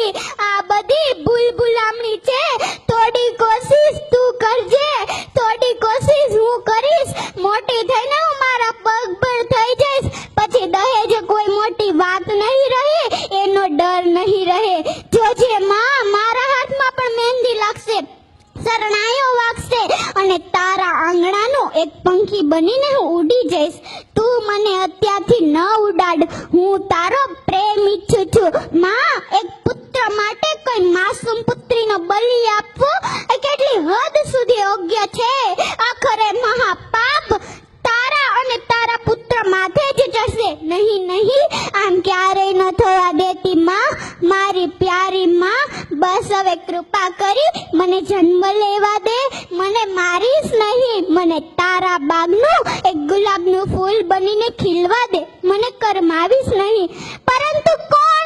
નહીં, આ બધી ભૂલભુલામણી છે. થોડી કોશિશ તું કરજે, થોડી કોશિશ હું કરીશ. મોટી થઈને હું મારા પગ પર થઈ જઈશ, પછી દહેજ કોઈ મોટી વાત નહીં રહે, એનો ડર નહીં રહે. જોજે માં, મારા હાથમાં પણ મહેંદી લાગશે, શરણાઈઓ વાગશે અને તારા આંગણાનું એક પંખી બનીને હું ઉડી જઈશ. તું મને અત્યારથી ન ઉડાડ, હું તારો પ્રેમ ઈચ્છું છું. માં, એક પુત્ર માટે કોઈ માસૂમ પુત્રીનો બલિ આપવો એ કેટલી હદ સુધી યોગ્ય છે. આખરે મહાપાપ તારા અને તારા પુત્ર માથે જ જશે. નહીં નહીં, આમ ક્યારેય ન થવા દેતી માં, મારી પ્યારી માં. બસ હવે કૃપા કરી મને જન્મ લેવા દે. મને મારીશ નહીં, મને તારા બાગનું એક ગુલાબનું ફૂલ બનીને ખીલવા દે. મને કરમાવીશ નહીં. પરંતુ કોણ